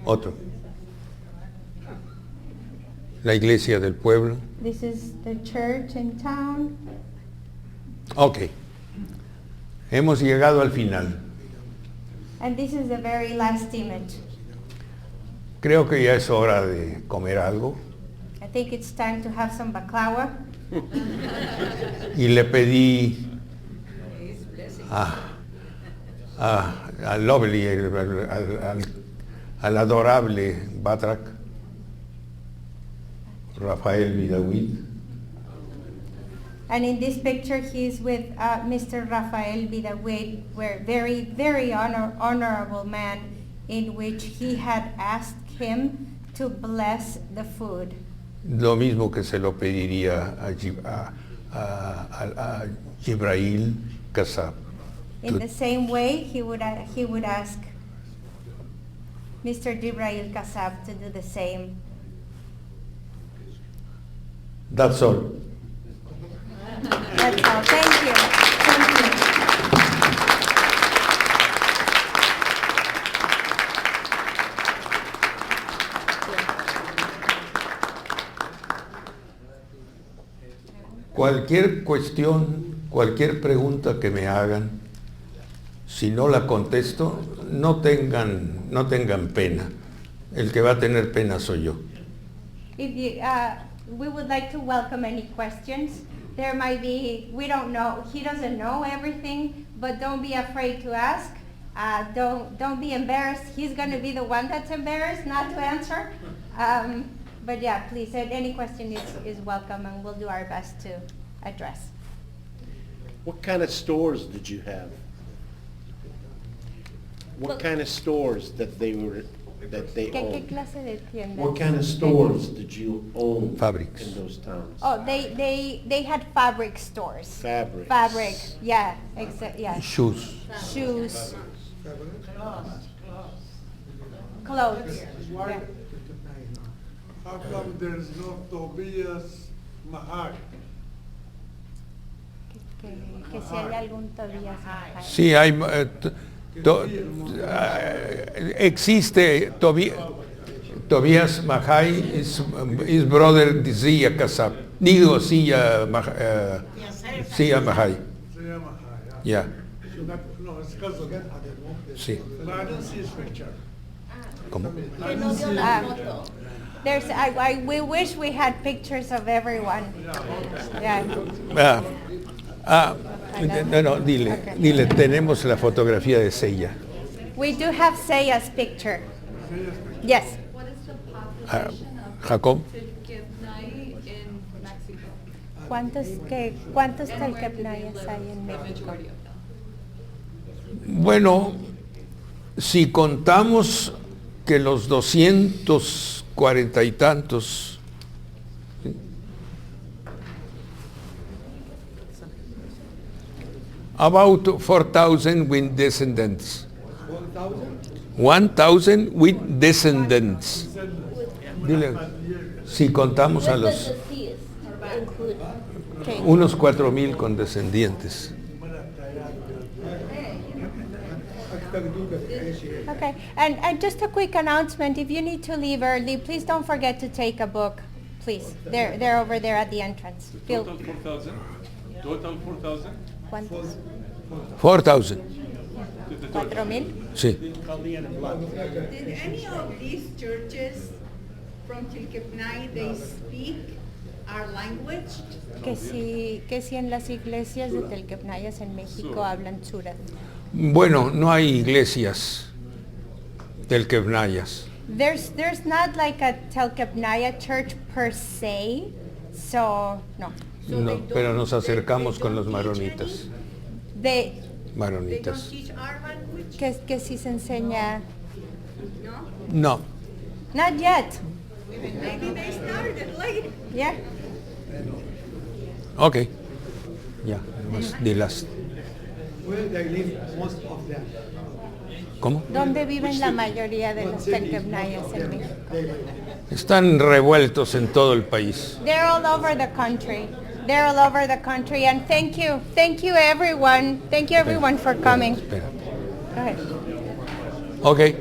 Otro. La iglesia del pueblo. This is the church in town. Ok. Hemos llegado al final. And this is the very last image. Creo que ya es hora de comer algo. I think it's time to have some baklava. Y le pedí al lovely, al adorable Batrak, Rafael Vidawit, And in this picture, he's with Mr. Rafael Vidawit, very, very honorable man, in which he had asked him to bless the food. lo mismo que se lo pediría a Jibril Kassab. In the same way, he would ask Mr. Jibril Kassab to do the same. That's all. That's all. Thank you. Thank you. Cualquier cuestión, cualquier pregunta que me hagan, si no la contesto, no tengan pena. El que va a tener pena soy yo. If you, we would like to welcome any questions. There might be, we don't know, he doesn't know everything, but don't be afraid to ask. Don't be embarrassed. He's going to be the one that's embarrassed not to answer. But yeah, please, any question is welcome, and we'll do our best to address. What kind of stores did you have? What Well- kind of stores that they ¿Qué owned? clase de tiendas? What kind of stores did you own Fabrics. in those towns? Oh, they had fabric stores. Fabrics. Fabric, yeah, yeah. Shoes. Shoes. Clothes. Yeah. How come there's no Tobias Mahar? Que si hay algún Tobías Majay. Sí, hay, existe Tobias Majay, is brother de Zia Kassab. Digo Zia Majay. Se llama Mahar. Ya, No, it's cousin. sí. But I didn't see his picture. ¿Cómo? I didn't see We wish we had pictures of everyone. Yeah. No, dile, tenemos la fotografía de Sella. We do have Saya's picture. Yes. What is the Ah, population of Jacob. Telkef-Telkef in Mexico? ¿Cuántos And where do they Telkef-Telkef live, hay en the México? majority of them? Bueno, si contamos que los 240 y tantos, about 4,000 with descendants. 1,000 with descendants. Dile, si contamos a los Okay. unos 4,000 con descendientes. Okay, and just a quick announcement, if you need to leave early, please don't forget to take a book, please. They're over there at the entrance. Total 4,000? Total 4,000? ¿Cuántos? 4,000. 4,000. Sí. Did any of these churches from Telkef-Telkef, they speak our language? Que si en las iglesias de Telkef-Telkef en México hablan Surat. Bueno, no hay iglesias telkefnayas. There's not like a Telkef-Telkef church per se, so no. No, pero nos acercamos con los maronitas. They They don't Maronitas. teach our language? que si se enseña. No? No. Not yet. Maybe they started late. Yeah. Ok. Ya, nomás di las. Where they live, most of them. ¿Cómo? ¿Dónde viven la mayoría de los Telkef-Telkef en México? Están revueltos en todo el país. They're all over the country. They're all over the country, and thank you everyone for coming. Espera. Go ahead. Okay.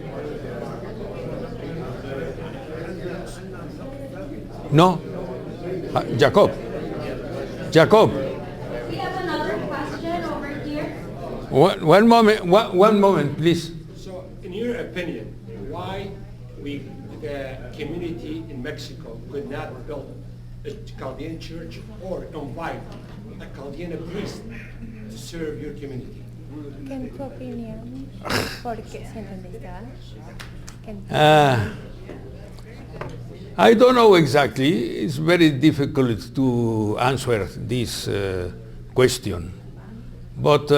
No. Jacob. We have another question over here. One moment, please. So, in your opinion, why the community in Mexico could not build a Chaldean church or invite a Chaldean priest to serve your community? ¿Qué es tu opinión? Porque se necesita. I don't know exactly. It's very difficult to answer this question. But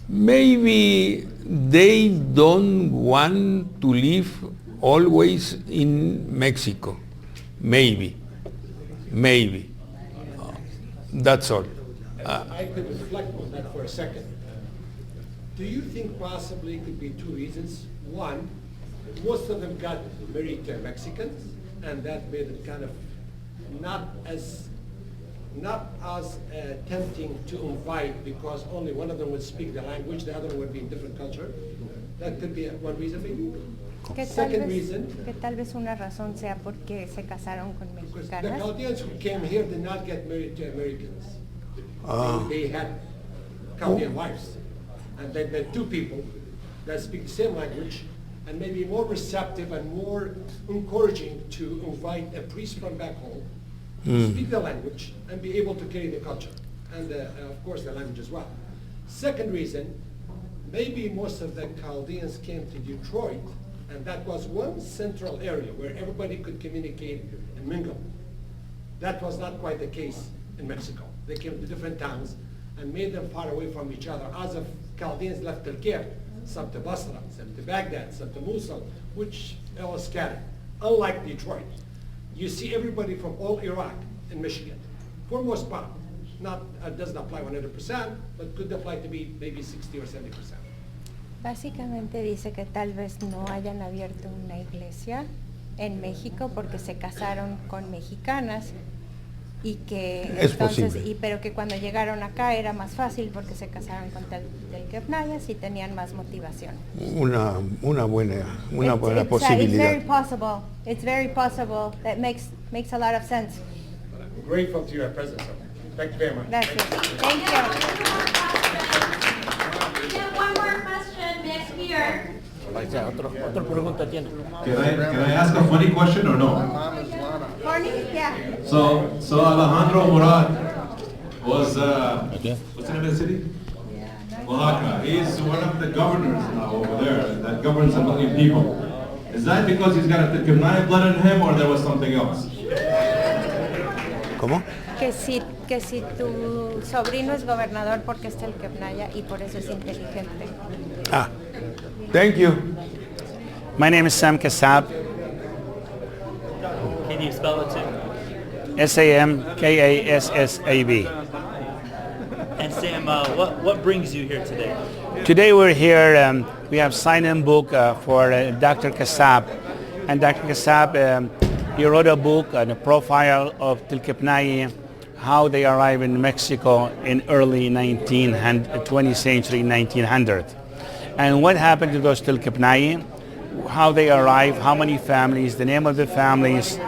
maybe they don't want to live always in Mexico. Maybe. That's all. I could reflect on that for a second. Do you think possibly it could be two reasons? One, most of them got married to Mexicans, and that made it kind of not as tempting to invite because only one of them would speak the language, the other one would be in different culture. That could be one reason maybe. Second reason, que tal vez una razón sea porque se casaron con because the mexicanas. Chaldeans who came here did not get married to Americans. They had Chaldean wives. And they met two people that speak the same language and maybe more receptive and more encouraging to invite a priest from back home to speak the language and be able to carry the culture and of course the language as well. Second reason, maybe most of the Chaldeans came to Detroit, and that was one central area where everybody could communicate and mingle. That was not quite the case in Mexico. They came to different towns and made them far away from each other. As of Chaldeans left Telkef, some to Basra, some to Baghdad, some to Mosul, which all scattered. Unlike Detroit, you see everybody from all Iraq and Michigan, for most part. Not, doesn't apply 100%, but could apply to be maybe 60 or 70%. Básicamente dice que tal vez no hayan abierto una iglesia en México porque se casaron con mexicanas y que Es entonces posible. pero que cuando llegaron acá era más fácil porque se casaron con Telkef y tenían más motivación. Una buena It's posibilidad. It's very possible. That makes a lot of sense. I'm grateful to your presence. Thank you very much. Gracias. Thank you. We have one more question next here. Can I ask a funny question or no? Morning, yeah. So Alejandro Murat was, what's the name of the city? Oaxaca. He's one of the governors now over there that governs a million people. Is that because he's got a Telkef blood in him or there was something else? ¿Cómo? Que si tu sobrino es gobernador porque es Telkef y por eso es inteligente. Thank you. My name is Sam Kassab. Can you spell it too? SAMKASSAB. And Sam, what brings you here today? Today we're here, we have sign-in book for Dr. Kassab. And Dr. Kassab, he wrote a book on a profile of Telkef, how they arrived in Mexico in early 20th century, 1900. And what happened to those Telkef, how they arrived, how many families, the name of the families,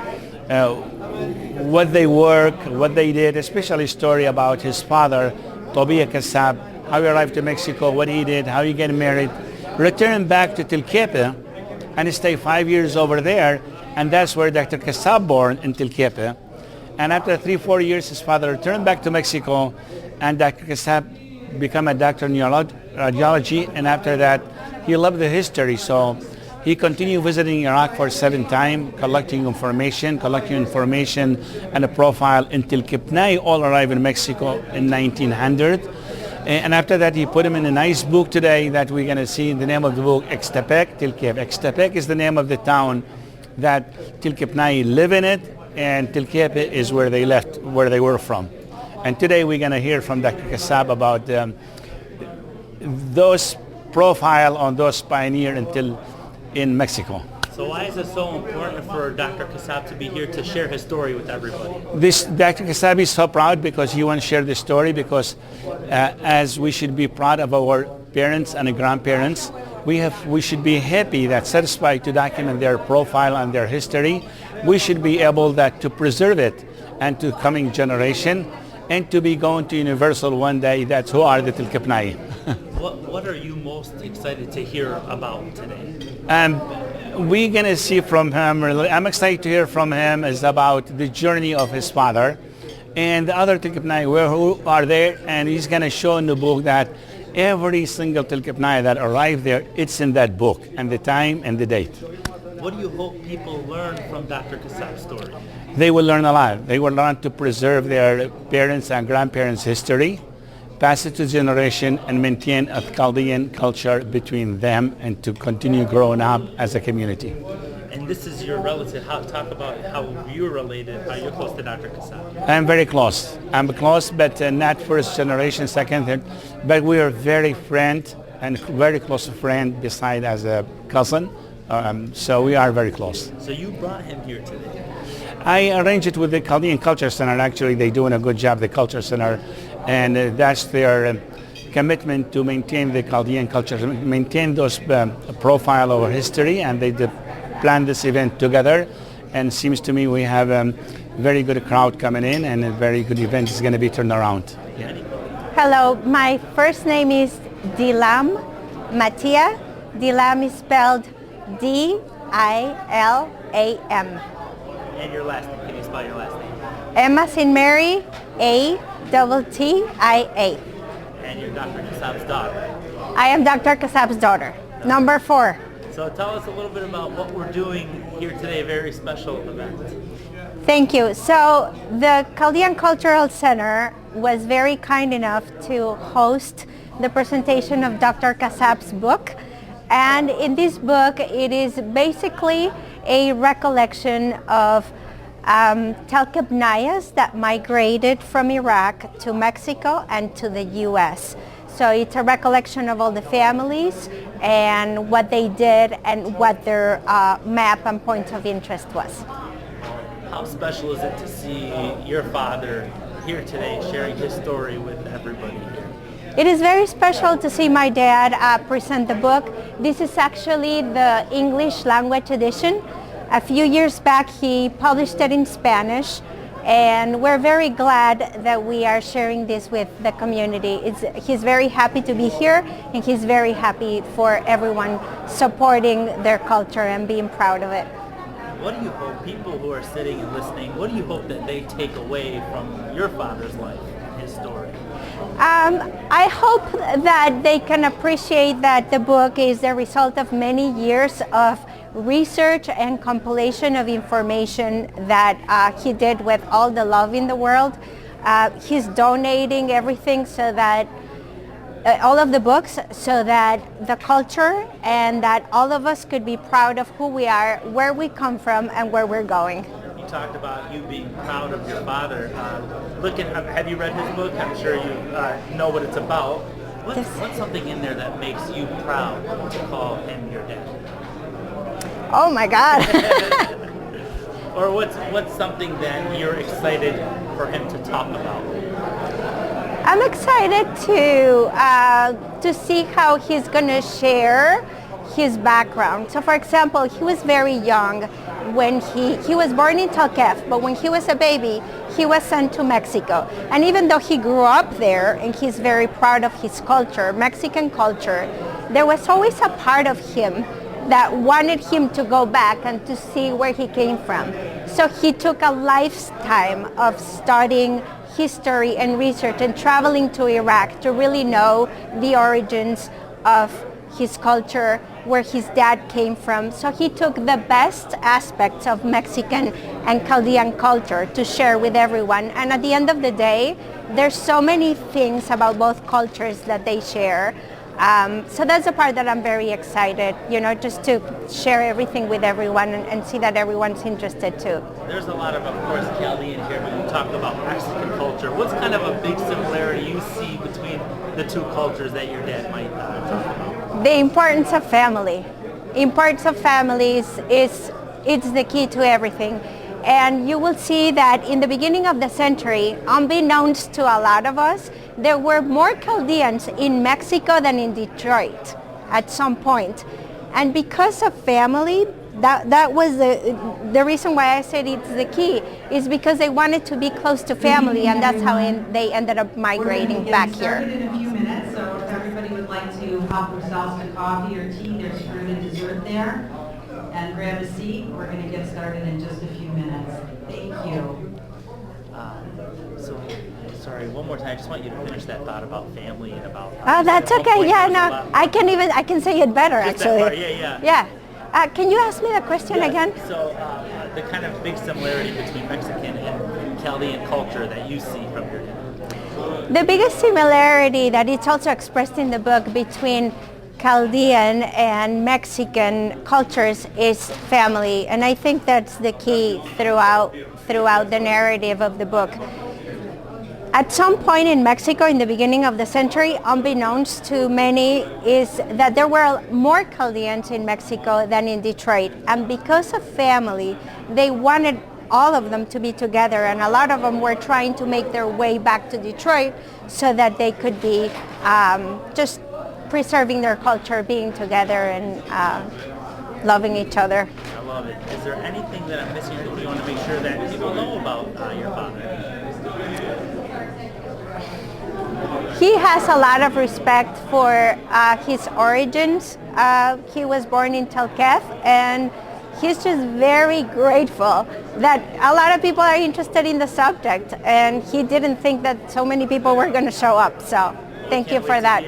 what they work, what they did, especially a story about his father, Tobia Kassab, how he arrived to Mexico, what he did, how he got married, returned back to Telkef and stayed 5 years over there, and that's where Dr. Kassab born in Telkef. And after 3-4 years, his father returned back to Mexico, and Dr. Kassab became a doctor in radiology, and after that, he loved the history, so he continued visiting Iraq for 7 times, collecting information and a profile until Telkef all arrived in Mexico in 1900. And after that, he put him in a nice book today that we're going to see. The name of the book, Ixtepec-Telkef. Ixtepec is the name of the town that Telkef live in it, and Telkef is where they left, where they were from. And today we're going to hear from Dr. Kassab about those profile on those pioneers in Mexico. So why is it so important for Dr. Kassab to be here to share his story with everybody? This Dr. Kassab is so proud because he wants to share the story because as we should be proud of our parents and grandparents, we should be happy that satisfied to document their profile and their history. We should be able that to preserve it and to coming generation and to be going to Universal one day. That's who are the Telkef-Nayi. What are you most excited to hear about today? We're going to see from him, I'm excited to hear from him is about the journey of his father and the other Telkef-Nayi who are there, and he's going to show in the book that every single Telkef-Nayi that arrived there, it's in that book and the time and the date. What do you hope people learn from Dr. Kassab's story? They will learn a lot. They will learn to preserve their parents' and grandparents' history, pass it to generation, and maintain a Chaldean culture between them and to continue growing up as a community. And this is your relative. Talk about how you're related, how you're close to Dr. Kassab. I'm very close. I'm close, but not first generation, second, third. But we are very friend and very close friend beside as a cousin. So we are very close. So you brought him here today. I arranged it with the Chaldean Cultural Center. Actually, they're doing a good job, the Culture Center. And that's their commitment to maintain the Chaldean culture, maintain those profile of our history, and they plan this event together. And it seems to me we have a very good crowd coming in, and a very good event is going to be turned around. Yeah. Hello, my first name is Dilam Matia. Dilam is spelled D-I-L-A-M. And your last name, can you spell your last name? Emma St. Mary, A-T-T-I-A. And you're Dr. Kassab's daughter. I am Dr. Kassab's daughter, number 4. So tell us a little bit about what we're doing here today, a very special event. Thank you. So the Chaldean Cultural Center was very kind enough to host the presentation of Dr. Kassab's book. And in this book, it is basically a recollection of Telkef-Nayas that migrated from Iraq to Mexico and to the U.S. So it's a recollection of all the families and what they did and what their map and point of interest was. How special is it to see your father here today sharing his story with everybody here? It is very special to see my dad present the book. This is actually the English language edition. A few years back he published it in Spanish, and we're very glad that we are sharing this with the community. He's very happy to be here, and he's very happy for everyone supporting their culture and being proud of it. What do you hope people who are sitting and listening, what do you hope that they take away from your father's life and his story? I hope that they can appreciate that the book is the result of many years of research and compilation of information that he did with all the love in the world. He's donating everything so that all of the books so that the culture and that all of us could be proud of who we are, where we come from, and where we're going. You talked about you being proud of your father. Have you read his book? I'm sure you know what it's about. What's something in there that makes you proud to call him your dad? Oh my God. Or what's something that you're excited for him to talk about? I'm excited to see how he's going to share his background. So for example, he was very young when he was born in Telkef, but when he was a baby, he was sent to Mexico. And even though he grew up there and he's very proud of his culture, Mexican culture, there was always a part of him that wanted him to go back and to see where he came from. So he took a lifetime of studying history and research and traveling to Iraq to really know the origins of his culture, where his dad came from. So he took the best aspects of Mexican and Chaldean culture to share with everyone. And at the end of the day, there's so many things about both cultures that they share. So that's the part that I'm very excited, just to share everything with everyone and see that everyone's interested too. There's a lot of course, Chaldean here when you talk about Mexican culture. What's kind of a big similarity you see between the two cultures that your dad might talk about? The importance of family. in parts of families it's the key to everything. And you will see that in the beginning of the century, unbeknownst to a lot of us, there were more Chaldeans in Mexico than in Detroit at some point. And because of family, that was the reason why I said it's the key, is because they wanted to be close to family, and that's how they ended up migrating back here. We're going to get started in a few minutes, so if everybody would like to help themselves to coffee or tea, there's fruit and dessert there. And grab a seat. We're going to get started in just a few minutes. Thank you. So, sorry, one more time. I just want you to finish that thought about family and about. Oh, that's okay. Yeah, no, I can say it better Just that actually. part, yeah. Can you ask me the question again? So, the kind of big similarity between Mexican and Chaldean culture that you see from your dad. The biggest similarity that it's also expressed in the book between Chaldean and Mexican cultures is family, and I think that's the key throughout the narrative of the book. At some point in Mexico in the beginning of the century, unbeknownst to many, is that there were more Chaldeans in Mexico than in Detroit, and because of family, they wanted all of them to be together, and a lot of them were trying to make their way back to Detroit so that they could be just preserving their culture, being together and loving each other. I love it. Is there anything that I'm missing that you want to make sure that people know about your father? He has a lot of respect for his origins. He was born in Telkef, and he's just very grateful that a lot of people are interested in the subject, and he didn't think that so many people were going to show up. So thank you for that.